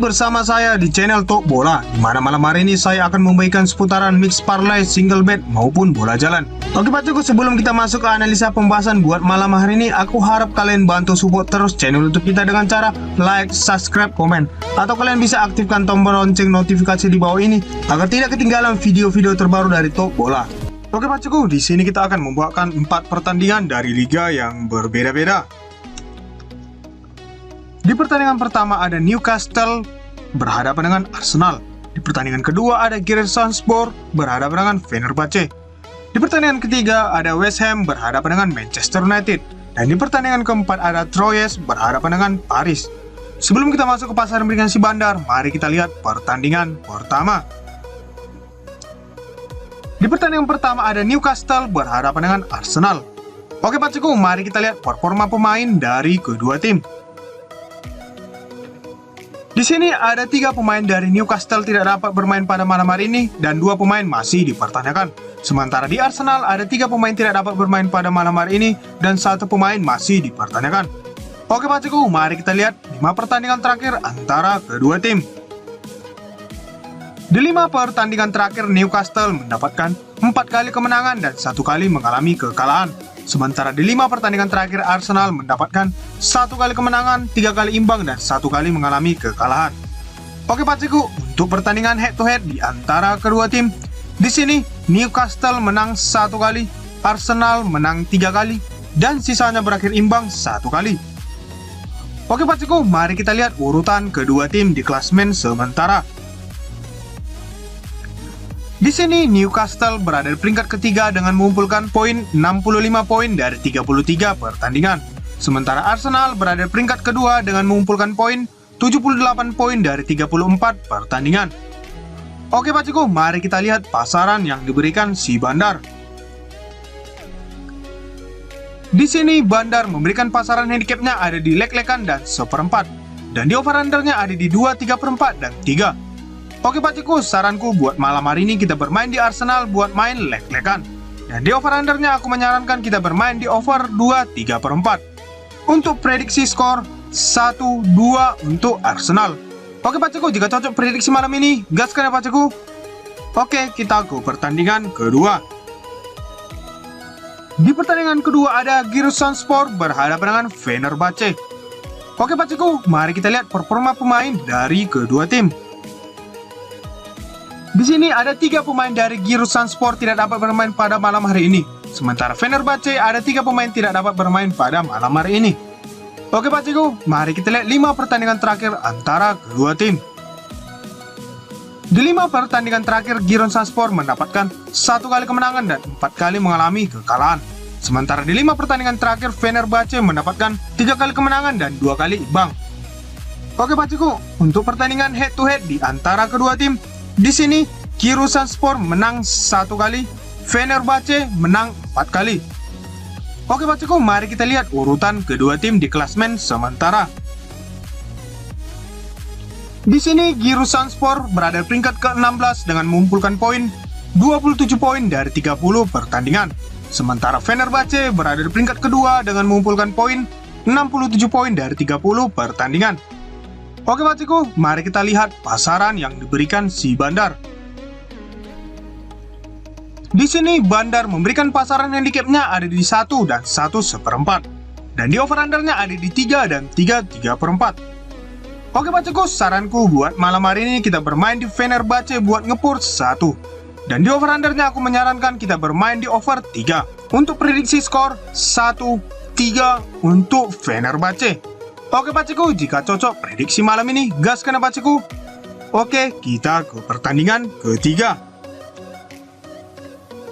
bersama saya di channel Talk Bola, di mana malam hari ini saya akan membagikan seputaran mix parlay, single bet maupun bola jalan. Oke Pacuku, sebelum kita masuk ke analisa pembahasan buat malam hari ini, aku harap kalian bantu support terus channel YouTube kita dengan cara like, subscribe, komen, atau kalian bisa aktifkan tombol lonceng notifikasi di bawah ini agar tidak ketinggalan video-video terbaru dari Talk Bola. Oke Pacuku, di sini kita akan membawakan 4 pertandingan dari liga yang berbeda-beda. Di pertandingan pertama ada Newcastle berhadapan dengan Arsenal. Di pertandingan kedua ada Giresunspor berhadapan dengan Fenerbahce. Di pertandingan ketiga ada West Ham berhadapan dengan Manchester United. Dan di pertandingan keempat ada Troyes berhadapan dengan Paris. Sebelum kita masuk ke pasar berikan si bandar, mari kita lihat pertandingan pertama. Di pertandingan pertama ada Newcastle berhadapan dengan Arsenal. Oke Pacuku, mari kita lihat performa pemain dari kedua tim. Di sini ada 3 pemain dari Newcastle tidak dapat bermain pada malam hari ini dan 2 pemain masih dipertanyakan. Sementara di Arsenal ada 3 pemain tidak dapat bermain pada malam hari ini dan 1 pemain masih dipertanyakan. Oke Pacuku, mari kita lihat 5 pertandingan terakhir antara kedua tim. Di 5 pertandingan terakhir Newcastle mendapatkan 4 kali kemenangan dan 1 kali mengalami kekalahan. Sementara di 5 pertandingan terakhir Arsenal mendapatkan 1 kali kemenangan, 3 kali imbang, dan 1 kali mengalami kekalahan. Oke Pacuku, untuk pertandingan head to head di antara kedua tim, di sini Newcastle menang 1 kali, Arsenal menang 3 kali, dan sisanya berakhir imbang 1 kali. Oke Pacuku, mari kita lihat urutan kedua tim di klasemen sementara. Di sini Newcastle berada di peringkat ketiga dengan mengumpulkan poin 65 poin dari 33 pertandingan. Sementara Arsenal berada di peringkat kedua dengan mengumpulkan poin 78 poin dari 34 pertandingan. Oke Pacuku, mari kita lihat pasaran yang diberikan si bandar. Di sini bandar memberikan pasaran handicapnya ada di leg-legan dan 1/4. Dan di over-undernya ada di 2, 3/4, dan 3. Oke Pacuku, saranku buat malam hari ini kita bermain di Arsenal buat main leg-legan. Dan di over-undernya aku menyarankan kita bermain di over 2, 3/4. Untuk prediksi skor 1-2 untuk Arsenal. Oke Pacuku, jika cocok prediksi malam ini, gaskan ya Pacuku. Oke, kita ke pertandingan kedua. Di pertandingan kedua ada Giresunspor berhadapan dengan Fenerbahce. Oke Pacuku, mari kita lihat performa pemain dari kedua tim. Di sini ada 3 pemain dari Giresunspor tidak dapat bermain pada malam hari ini. Sementara Fenerbahce ada 3 pemain tidak dapat bermain pada malam hari ini. Oke Pacuku, mari kita lihat 5 pertandingan terakhir antara kedua tim. Di 5 pertandingan terakhir Giresunspor mendapatkan 1 kali kemenangan dan 4 kali mengalami kekalahan. Sementara di 5 pertandingan terakhir Fenerbahce mendapatkan 3 kali kemenangan dan 2 kali imbang. Oke Pacuku, untuk pertandingan head to head di antara kedua tim, di sini Giresunspor menang 1 kali, Fenerbahce menang 4 kali. Oke Pacuku, mari kita lihat urutan kedua tim di klasemen sementara. Di sini Giresunspor berada di peringkat ke-16 dengan mengumpulkan poin 27 poin dari 30 pertandingan. Sementara Fenerbahce berada di peringkat kedua dengan mengumpulkan poin 67 poin dari 30 pertandingan. Oke Pacuku, mari kita lihat pasaran yang diberikan si bandar. Di sini bandar memberikan pasaran handicapnya ada di 1 dan 1/4. Dan di over-undernya ada di 3 dan 3/4. Oke Pacuku, saranku buat malam hari ini kita bermain di Fenerbahce buat ngepur 1. Dan di over-undernya aku menyarankan kita bermain di over 3. Untuk prediksi skor 1-3 untuk Fenerbahce. Oke Pacuku, jika cocok prediksi malam ini, gaskan ya Pacuku. Oke, kita ke pertandingan ketiga.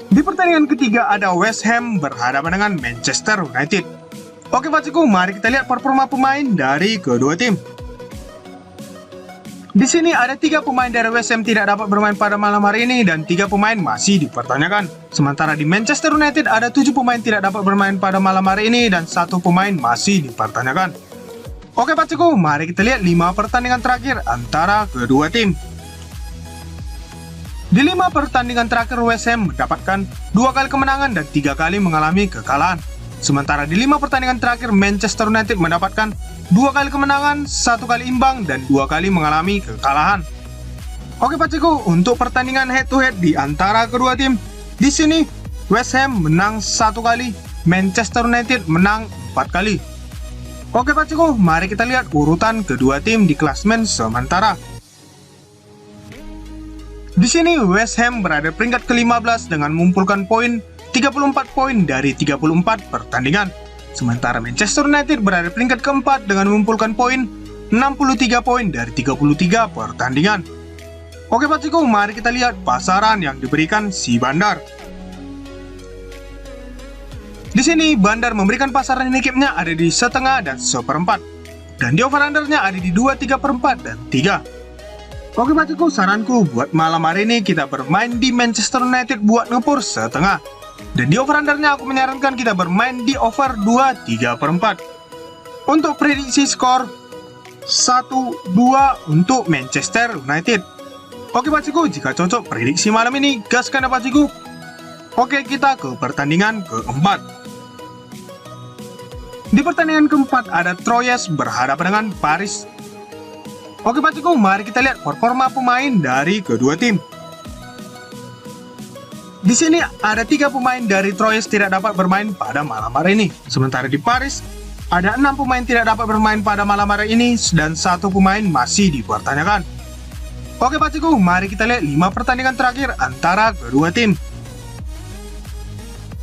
Di pertandingan ketiga ada West Ham berhadapan dengan Manchester United. Oke Pacuku, mari kita lihat performa pemain dari kedua tim. Di sini ada 3 pemain dari West Ham tidak dapat bermain pada malam hari ini dan 3 pemain masih dipertanyakan. Sementara di Manchester United ada 7 pemain tidak dapat bermain pada malam hari ini dan 1 pemain masih dipertanyakan. Oke Pacuku, mari kita lihat 5 pertandingan terakhir antara kedua tim. Di 5 pertandingan terakhir West Ham mendapatkan 2 kali kemenangan dan 3 kali mengalami kekalahan. Sementara di 5 pertandingan terakhir Manchester United mendapatkan 2 kali kemenangan, 1 kali imbang, dan 2 kali mengalami kekalahan. Oke Paciku, untuk pertandingan head to head di antara kedua tim, di sini West Ham menang 1 kali, Manchester United menang 4 kali. Oke Paciku, mari kita lihat urutan kedua tim di klasemen sementara. Di sini West Ham berada peringkat ke-15 dengan mengumpulkan poin 34 poin dari 34 pertandingan. Sementara Manchester United berada peringkat ke-4 dengan mengumpulkan poin 63 poin dari 33 pertandingan. Oke Paciku, mari kita lihat pasaran yang diberikan si Bandar. Di sini Bandar memberikan pasaran handicapnya ada di setengah dan seperempat, dan di over undernya ada di 2, 3 per 4 dan 3. Oke Paciku, saranku buat malam hari ini kita bermain di Manchester United buat ngepur setengah, dan di over undernya aku menyarankan kita bermain di over 2, 3 per 4. Untuk prediksi skor 1-2 untuk Manchester United. Oke Paciku, jika cocok prediksi malam ini gaskan ya Paciku. Oke, kita ke pertandingan keempat. Di pertandingan keempat ada Troyes berhadapan dengan Paris. Oke Paciku, mari kita lihat performa pemain dari kedua tim. Di sini ada 3 pemain dari Troyes tidak dapat bermain pada malam hari ini. Sementara di Paris ada 6 pemain tidak dapat bermain pada malam hari ini dan 1 pemain masih dipertanyakan. Oke Paciku, mari kita lihat 5 pertandingan terakhir antara kedua tim.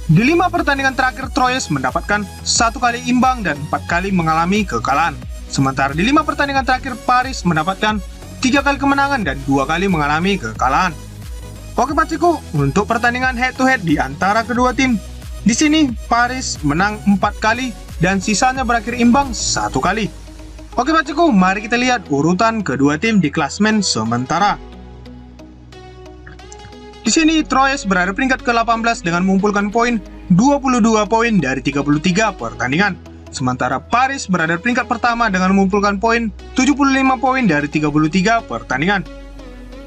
Di 5 pertandingan terakhir, Troyes mendapatkan 1 kali imbang dan 4 kali mengalami kekalahan. Sementara di 5 pertandingan terakhir, Paris mendapatkan 3 kali kemenangan dan 2 kali mengalami kekalahan. Oke Paciku, untuk pertandingan head to head di antara kedua tim, di sini Paris menang 4 kali dan sisanya berakhir imbang 1 kali. Oke Paciku, mari kita lihat urutan kedua tim di klasemen sementara. Di sini Troyes berada peringkat ke-18 dengan mengumpulkan poin 22 poin dari 33 pertandingan. Sementara Paris berada peringkat pertama dengan mengumpulkan poin 75 poin dari 33 pertandingan.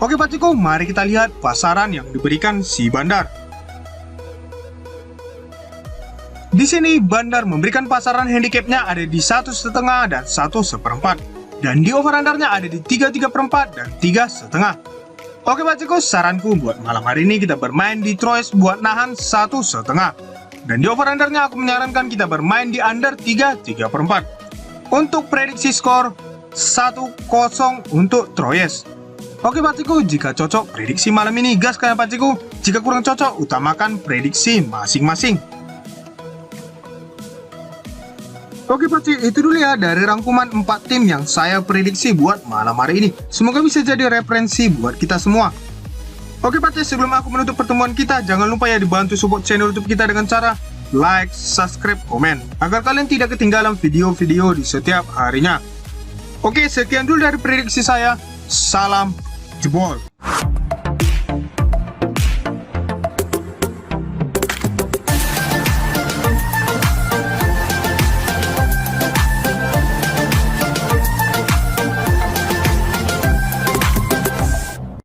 Oke Paciku, mari kita lihat pasaran yang diberikan si Bandar. Di sini Bandar memberikan pasaran handicapnya ada di 1,5 dan 1/4, dan di over undernya ada di 3, 3 per 4 dan 3,5. Oke Paciku, saranku buat malam hari ini kita bermain di Troyes buat nahan 1,5, dan di over undernya aku menyarankan kita bermain di under 3, 3 per 4. Untuk prediksi skor 1-0 untuk Troyes. Oke Paciku, jika cocok prediksi malam ini gaskan ya Paciku, jika kurang cocok utamakan prediksi masing-masing. Oke Paci, itu dulu ya dari rangkuman 4 tim yang saya prediksi buat malam hari ini. Semoga bisa jadi referensi buat kita semua. Oke Paci, sebelum aku menutup pertemuan kita, jangan lupa ya dibantu support channel YouTube kita dengan cara like, subscribe, komen, agar kalian tidak ketinggalan video-video di setiap harinya. Oke, sekian dulu dari prediksi saya. Salam jebol.